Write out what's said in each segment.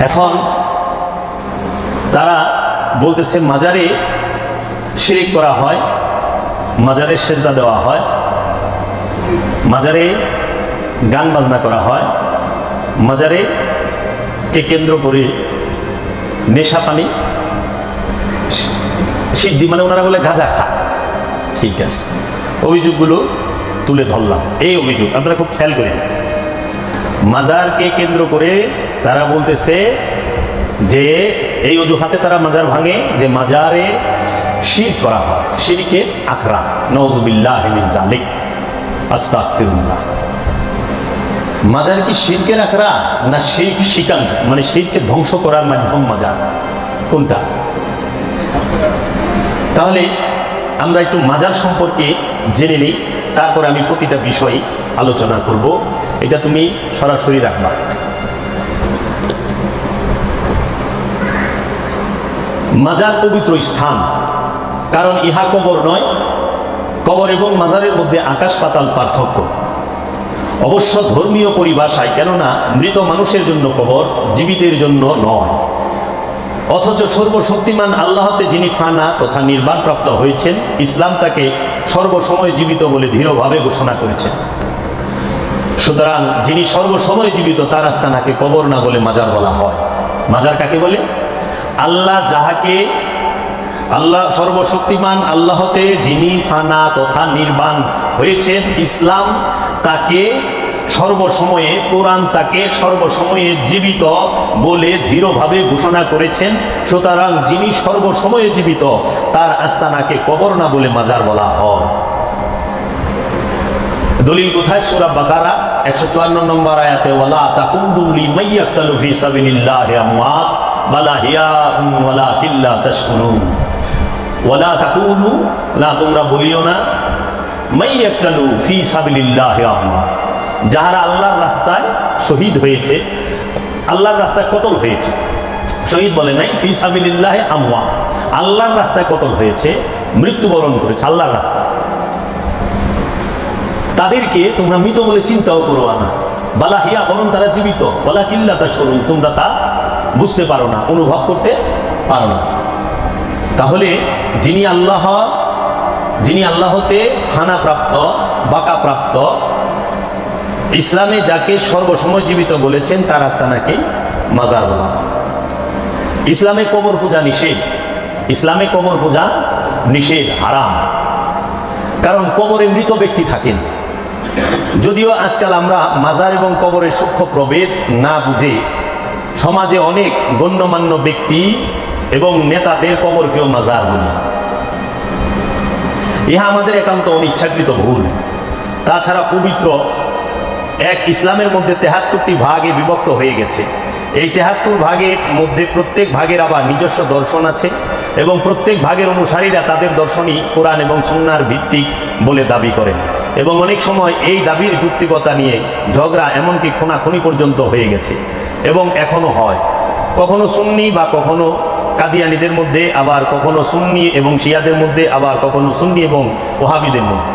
এখন তারা বলতেছে মাজারে শিরিক করা হয়, মাজারে সেজদা দেওয়া হয়, মাজারে গান বাজনা করা হয়, মাজারে কে কেন্দ্র করে নেশা পানি সিদ্ধি, মানে ওনারা বলে গাঁজা খায়। ঠিক আছে, অভিযোগগুলো তুলে ধরলাম। এই অভিযোগ আপনারা খুব খেয়াল করেন। মাজারকে কেন্দ্র করে তারা বলতেছে যে এই অজুহাতে তারা মাজার ভাঙে যে মাজারে শিরক করা হয়, শিরকে আখরা, নাউযুবিল্লাহ মিন যালিক, আস্তাগফিরুল্লাহ। মাজার কি শিরকের আখরা না শিরক শিকান্ত, মানে শিরকে ধ্বংস করার মাধ্যম মাজার, কোনটা? তাহলে আমরা একটু মাজার সম্পর্কে জেনে নিই, তারপরে আমি প্রতিটা বিষয় আলোচনা করব। এটা তুমি সরাসরি রাখবা। মাজার পবিত্র স্থান, কারণ ইহা কবর নয়। কবর এবং মাজারের মধ্যে আকাশ পাতাল পার্থক্য, অবশ্য ধর্মীয় পরিভাষায়, কেননা মৃত মানুষের জন্য কবর, জীবিতের জন্য নয়। অথচ সর্বশক্তিমান আল্লাহতে যিনি ফানা তথা নির্বাণপ্রাপ্ত হয়েছেন, ইসলাম তাকে সর্বসময় জীবিত বলে দৃঢ়ভাবে ঘোষণা করেছেন। সুতরাং যিনি সর্বসময় জীবিত, তার আস্তানাকে কবর না বলে মাজার বলা হয়। মাজার কাকে বলে? আল্লাহ যাহাকে, আল্লাহ সর্বশক্তিমান আল্লাহতে যিনি ফানা তথা নির্বাণ হয়েছেন, ইসলাম তাকে সর্বসময়ে, কোরআন তাকে সর্বসময়ে জীবিত বলে দৃঢ়ভাবে ঘোষণা করেছেন। সুতরাং যিনি সর্বসময়ে জীবিত, তার আস্তানাকে কবর না বলে মাজার বলা হয়। দলিল কোথায়? সূরা বাকারা 154 নম্বর আয়াতে, ওয়ালা তাকুলু লিমান ইয়াকতালু ফি সাবিলিল্লাহি আমওয়াত বাল আহইয়াউন ওয়ালাকিন লা তাশকুরুন। ওয়ালা তাকুলু, না তোমরা বলিও না, মান ইয়াকতালু ফি সাবিলিল্লাহি আমওয়াত, যাহারা আল্লাহর রাস্তায় শহীদ হয়েছে, আল্লাহর রাস্তায় কতল হয়েছে, শহীদ বলে নাই, ফি সাবিলিল্লাহি আমওয়াত, আল্লাহর রাস্তায় কতল হয়েছে, মৃত্যুবরণ করেছে আল্লাহর রাস্তায়, তাদেরকে তোমরা মৃত বলে চিন্তাও করো না। বালাহিয়া, বরং তারা জীবিত, ওয়ালাকিন লা তাশকুরুন, তোমরা তা বুঝতে পারো না, অনুভব করতে পারো না। তাহলে যিনি আল্লাহ, যিনি আল্লাহতে ফানা প্রাপ্ত, বাকা প্রাপ্ত, ইসলামে যাকে সর্বসময় জীবিত বলেছেন, তার আস্তানাকে মাজার বলা। ইসলামে কবর পূজা নিষেধ, ইসলামে কবর পূজা নিষেধ, হারাম। কারণ কবরে মৃত ব্যক্তি থাকেন। যদিও আজকাল আমরা মাজার এবং কবরের সূক্ষ্ম প্রভেদ না বুঝে সমাজে অনেক গণ্যমান্য ব্যক্তি এবং নেতাদের কবরকেও মাজার বলি। ইহা আমাদের একান্ত অনিচ্ছাকৃত ভুল। তাছাড়া পবিত্র এক ইসলামের মধ্যে 73টি ভাগে বিভক্ত হয়ে গেছে। এই 73 ভাগের মধ্যে প্রত্যেক ভাগের আবার নিজস্ব দর্শন আছে এবং প্রত্যেক ভাগের অনুসারীরা তাদের দর্শনই কোরআন এবং সুন্নাহর ভিত্তিক বলে দাবি করেন। এবং অনেক সময় এই দাবির যুক্তিকতা নিয়ে ঝগড়া, এমনকি খুনাখুনি পর্যন্ত হয়ে গেছে এবং এখনো হয়। কখনো সুন্নি বা কখনো কাদিয়ানীদের মধ্যে, আবার কখনো সুন্নি এবং শিয়াদের মধ্যে, আবার কখনো সুন্নি এবং ওহাবিদের মধ্যে।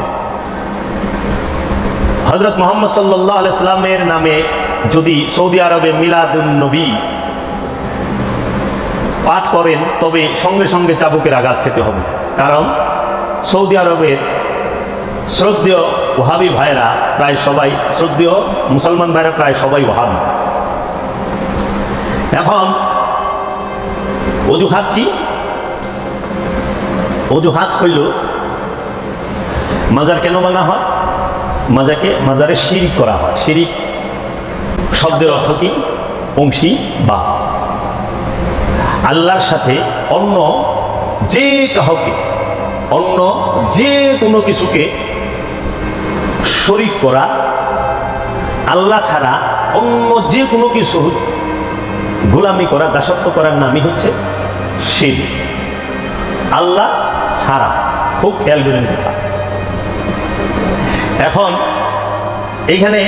হযরত মুহাম্মদ সাল্লাল্লাহু আলাইহি সাল্লামের নামে যদি সৌদি আরবে মিলাদুন নবী পাঠ করেন, তবে সঙ্গে সঙ্গে চাবুকের আঘাত খেতে হবে। কারণ সৌদি আরবের শ্রদ্ধেয় ওহাবি ভাইরা প্রায় সবাই, শ্রদ্ধেয় মুসলমান ভাইরা প্রায় সবাই ওহাবি। এখন অজুহাত কি? অজুহাত হইল মাজার কেন ভাঙা হয়? মাজারে শিরিক করা হয়। শিরিক শব্দের অর্থ কি? অংশী বা আল্লাহর সাথে অন্য যে কাউকে, অন্য যে কোনো কিছুকে শরীক করা, আল্লাহ ছাড়া অন্য যে কোনো কিছু গোলামি করা, দাসত্ব করার নামই হচ্ছে শিরক। আল্লাহ ছাড়া, খুব খেয়াল করেন কথা। এখন এইখানে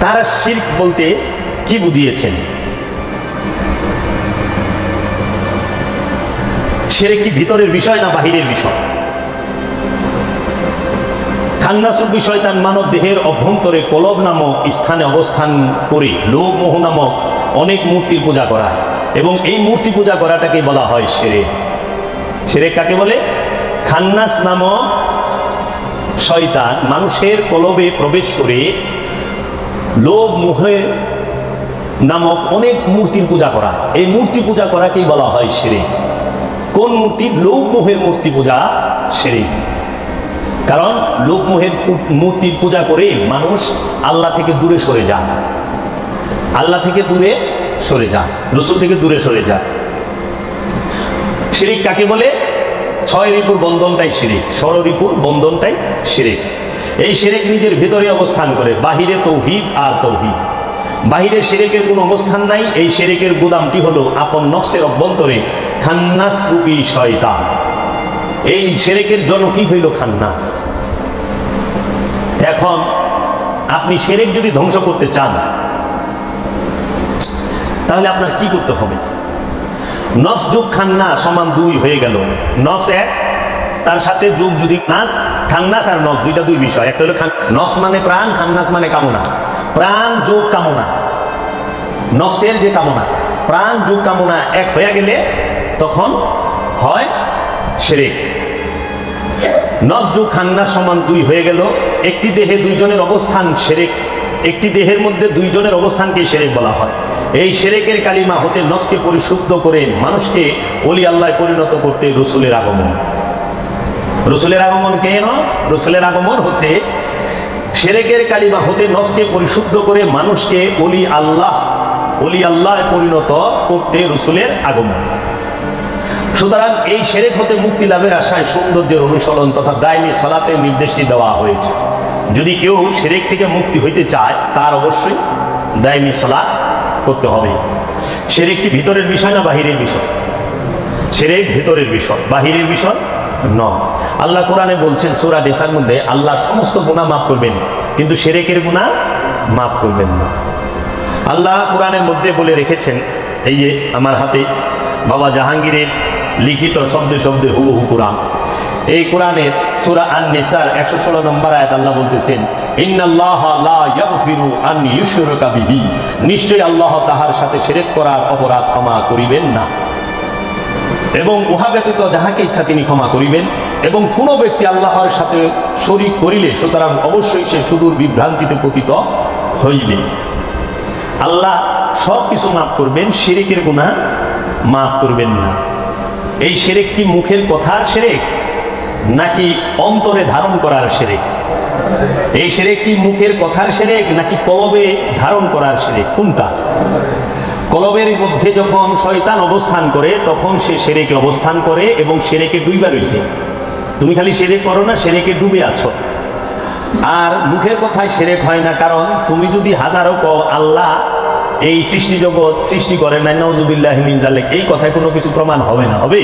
তারা শিরক বলতে কি বুঝিয়েছেন? শিরক কি ভিতরের বিষয় না বাহিরের বিষয়? খান্নাসুর বিষয় তার মানব দেহের অভ্যন্তরে কলব নামক স্থানে অবস্থান করে লোভ মোহ নামক অনেক মূর্তির পূজা করা, এবং এই মূর্তি পূজা করাটাকে বলা হয় শিরক। শিরক কাকে বলে? খান্নাস নামক শয়তান মানুষের কলবে প্রবেশ করে লোভ মোহে নামক অনেক মূর্তির পূজা করা, এই মূর্তি পূজা করাকেই বলা হয় শিরক। কোন মূর্তি? লোভ মোহের মূর্তি পূজা শিরক। কারণ লোভ মোহের মূর্তির পূজা করে মানুষ আল্লাহ থেকে দূরে সরে যায়, আল্লাহ থেকে দূরে সরে যায়, রসুল থেকে দূরে সরে যায়। শিরক কাকে বলে? ছয় রিপুর বন্ধনটাই শিরক, ষড় রিপুর বন্ধনটাই শিরক। এই শিরক নিজের ভেতরে অবস্থান করে, বাহিরে তৌহিদ আর তৌহিদ। বাহিরে শিরকের কোনো অবস্থান নাই। এই শিরকের গুদামটি হলো আপন নফসের অভ্যন্তরে খান্নাস রূপী শয়তান। এই শিরকের জনকই হইল খান্নাস। এখন আপনি শিরক যদি ধ্বংস করতে চান তাহলে আপনার কি করতে হবে? নফস যোগ খান্নাস সমান 2 হয়ে গেল। নফস 1, তার সাথে যোগ যদি নাস, খান্নাস আর নফস দুইটা দুই বিষয়। একটা হলো নফস মানে প্রাণ, খান্নাস মানে কামনা। প্রাণ যোগ কামনা, নফসের যে কামনা, প্রাণ যোগ কামনা এক হয়ে গেলে তখন হয় শিরক। নফস যোগ খান্নাস সমান 2 হয়ে গেল। একটি দেহে দুইজনের অবস্থান শিরক, একটি দেহের মধ্যে দুইজনের অবস্থানকে শিরক বলা হয়। এই শিরকের কালিমা হতে নফসকে পরিশুদ্ধ করে মানুষকে ওলি আল্লাহ পরিণত করতে রসুলের আগমন। রসুলের আগমন কেন? রসুলের আগমন হচ্ছে শিরকের কালিমা হতে নফসকে পরিশুদ্ধ করে মানুষকে ওলি আল্লাহ পরিণত করতে রসুলের আগমন। সুতরাং এই শিরক হতে মুক্তি লাভের আশায় সৌন্দর্যের অনুসরণ তথা দায়মি সালাতের নির্দেশটি দেওয়া হয়েছে। যদি কেউ শিরক থেকে মুক্তি হইতে চায় তার অবশ্যই দায়মি সালাত করতে হবে। শিরক কি ভিতরের বিষয় না বাহিরের বিষয়? শিরক ভিতরের বিষয়, বাহিরের বিষয় নয়। আল্লাহ কোরআনে বলছেন সূরা নিসার মধ্যে, আল্লাহ সমস্ত গুনাহ মাফ করবেন কিন্তু শিরকের গুনাহ মাফ করবেন না। আল্লাহ কোরআনের মধ্যে বলে রেখেছেন, এই যে আমার হাতে বাবা জাহাঙ্গীরের লিখিত শব্দে শব্দে হুবহু কোরআন, এই কোরআনের সূরা আন-নিসার 116 নম্বর আয়াত আল্লাহ বলতেছেন, ইন্নাল্লাহা লা ইয়াগফিরু আন ইউশরাকা বিহি, নিশ্চয়ই আল্লাহ তাহার সাথে শিরক করার অপরাধ ক্ষমা করিবেন না, এবং উহা ব্যতীত যাহাকে ইচ্ছা তিনি ক্ষমা করিবেন। এবং কোন ব্যক্তি আল্লাহর সাথে শরীক করিলে সুতরাং অবশ্যই সে সুদূর বিভ্রান্তিতে পতিত হইবে। আল্লাহ সব কিছু মাফ করবেন, শিরকের গুনাহ মাফ করবেন না। এই শিরক কি মুখের কথার শিরক নাকি অন্তরে ধারণ করার শিরক? এই শিরক কি মুখের কথার শিরক নাকি কলবে ধারণ করার শিরক? কোনটা? কলবের মধ্যে যখন শয়তান অবস্থান করে তখন সে শিরকে অবস্থান করে এবং শিরকে ডুবে রয়েছে। তুমি খালি শিরক করো না, শিরকে ডুবে আছো। আর মুখের কথায় শিরক হয় না, কারণ তুমি যদি হাজারো আল্লাহ এই সৃষ্টি জগৎ সৃষ্টি করেন নাই, নাউযুবিল্লাহি মিন যালিক, এই কথায় কোনো কিছু প্রমাণ হবে না। হবে?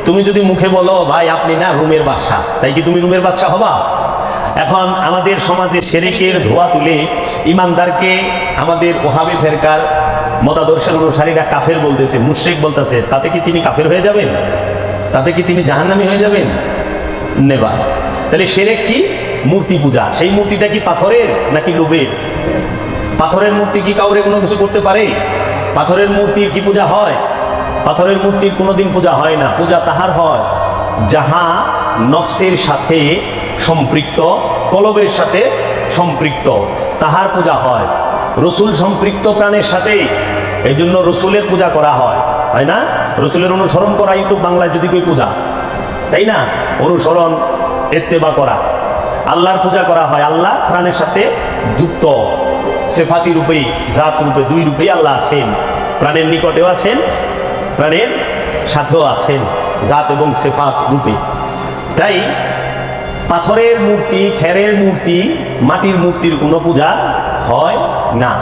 তুমি যদি মুখে বলো ভাই আপনি না রুমের বাদশা, তাই কি তুমি রুমের বাদশা হবা? এখন আমাদের সমাজে শিরকের ধোয়া তুলে ইমানদারকে আমাদের ওহাবী ফেরকার মতাদর্শের অনুসারীরা কাফের বলতেছে, মুশরিক বলতেছে, তাতে কি তিনি কাফের হয়ে যাবেন? তাতে কি তিনি জাহান্নামী হয়ে যাবেন? নেবা। তাহলে শিরক কি? মূর্তি পূজা। সেই মূর্তিটা কি পাথরের নাকি লোভের? পাথরের মূর্তি কি কাউরে কোনো কিছু করতে পারে? পাথরের মূর্তির কি পূজা হয়? পাথরের মূর্তির কোনোদিন পূজা হয় না। পূজা তাহার হয় যাহা নফসের সাথে সম্পৃক্ত, কলবের সাথে সম্পৃক্ত, তাহার পূজা হয়। রসুল সম্পৃক্ত প্রাণের সাথে, এই জন্য রসুলের পূজা করা হয়, তাই না? রসুলের অনুসরণ করা ইউটিউব বাংলায় যদি কই পূজা, তাই না? অনুসরণ ইত্তেবা করা। আল্লাহর পূজা করা হয়, আল্লাহ প্রাণের সাথে যুক্ত, সেফাতি রূপেই, জাত রূপে, দুই রূপেই আল্লাহ আছেন। প্রাণের নিকটেও আছেন, প্রাণের সাথেও আছেন, জাত এবং সেফাত রূপে। তাই পাথরের মূর্তি, খেরের মূর্তি, মাটির মূর্তির কোনো পূজা হয় না।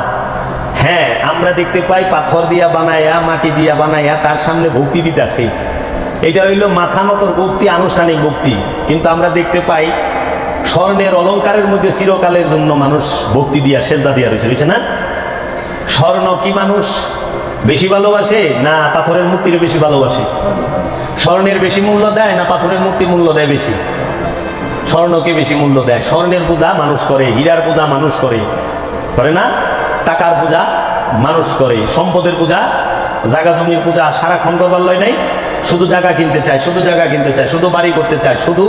হ্যাঁ, আমরা দেখতে পাই পাথর দিয়া বানায়া, মাটি দিয়া বানায়া তার সামনে ভক্তি দিতেছে, এটা হইল মাথা নতর ভক্তি, আনুষ্ঠানিক ভক্তি। কিন্তু আমরা দেখতে পাই স্বর্ণের অলঙ্কারের মধ্যে চিরকালের জন্য মানুষ ভক্তি দিয়া সেজদা দিয়া রয়েছে না? স্বর্ণ কি মানুষ বেশি ভালোবাসে না পাথরের মূর্তির বেশি ভালোবাসে? স্বর্ণের বেশি মূল্য দেয় না পাথরের মূর্তির মূল্য দেয় বেশি? স্বর্ণকে বেশি মূল্য দেয়। স্বর্ণের পূজা মানুষ করে, হীরার পূজা মানুষ করে না, টাকার পূজা মানুষ করে। সম্পদের পূজা, জাগা জমির পূজা সারাক্ষণ করবার লয় নাই, শুধু জায়গা কিনতে চায়, শুধু জায়গা কিনতে চায়, শুধু বাড়ি করতে চায়, শুধু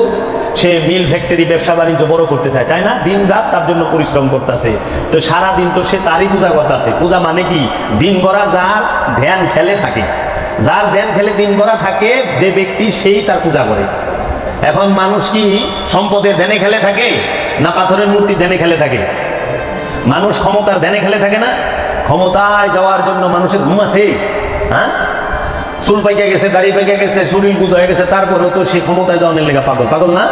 সে মিল ফ্যাক্টরি ব্যবসা বাণিজ্য বড় করতে চায়, চায় না? দিন রাত তার জন্য পরিশ্রম করতেছে, তো সারাদিন তো সে তারই পূজা করতেছে। পূজা মানে কি? দিন ভরা যার ধ্যান খেলে থাকে, যার ধ্যান খেলে দিন ভরা থাকে যে ব্যক্তি, সেই তার পূজা করে। এখন মানুষ কি সম্পদের ধ্যানে খেলে থাকে না পাথরের মূর্তি ধ্যানে খেলে থাকে? মানুষ ক্ষমতার ধ্যানে খেলে থাকে না? ক্ষমতায় যাওয়ার জন্য মানুষের ঘুম আছে? হ্যাঁ, চুল পাইকা গেছে, দাড়ি পাইকা গেছে, শরীর গুজ হয়ে গেছে, তারপরেও তো সে ক্ষমতায় যাওয়ার লেগা পাগল। পাগল না?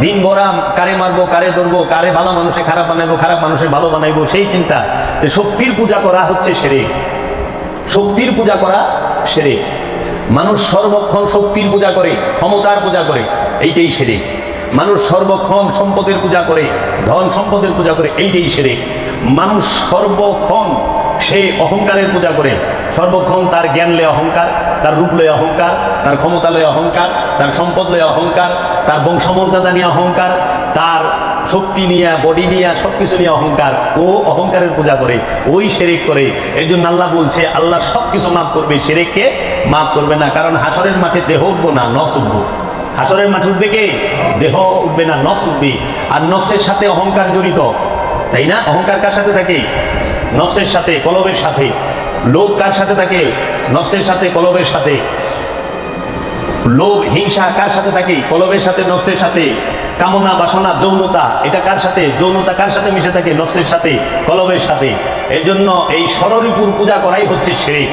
দিন ভরা কারে মারবো, কারে ধরবো, কারে ভালো মানুষে খারাপ বানাইবো, খারাপ মানুষে ভালো বানাইবো, সেই চিন্তা। তো শক্তির পূজা করা হচ্ছে শিরক। শক্তির পূজা করা শিরক। মানুষ সর্বক্ষণ শক্তির পূজা করে, ক্ষমতার পূজা করে, এইটাই শিরক। মানুষ সর্বক্ষণ সম্পদের পূজা করে, ধন সম্পদের পূজা করে, এইটাই শিরক। মানুষ সর্বক্ষণ সে অহংকারের পূজা করে, সর্বক্ষণ তার জ্ঞান লয়ে অহংকার, তার রূপ লয়ে অহংকার, তার ক্ষমতা লয়ে অহংকার, তার সম্পদ লয়ে অহংকার, তার বংশমর্যাদা নিয়ে অহংকার, তার শক্তি নিয়ে, বডি নিয়ে, সবকিছু নিয়ে অহংকার। ও অহংকারের পূজা করে, ওই শিরক করে। এই জন্য আল্লাহ বলছে আল্লাহ সবকিছু মাফ করবে, শিরককে মাফ করবে না। কারণ হাসরের মাঠে দেহ উঠবো না, নফস উঠবো। হাসরের মাঠে উঠবে কে? দেহ উঠবে না, নফস উঠবে। আর নফসের সাথে অহংকার জড়িত, তাই না? অহংকার কার সাথে থাকে? নফসের সাথে, কলবের সাথে। লোভ কার সাথে থাকে? নফসের সাথে, কলবের সাথে। লোভ, হিংসা কার সাথে থাকে? কলবের সাথে, নফসের সাথে। কামনা, বাসনা, যৌনতা, এটা কার সাথে? যৌনতা কার সাথে মিশে থাকে? নফসের সাথে, কলবের সাথে। এই জন্য এই ষড়রিপুর পূজা করাই হচ্ছে শিরক।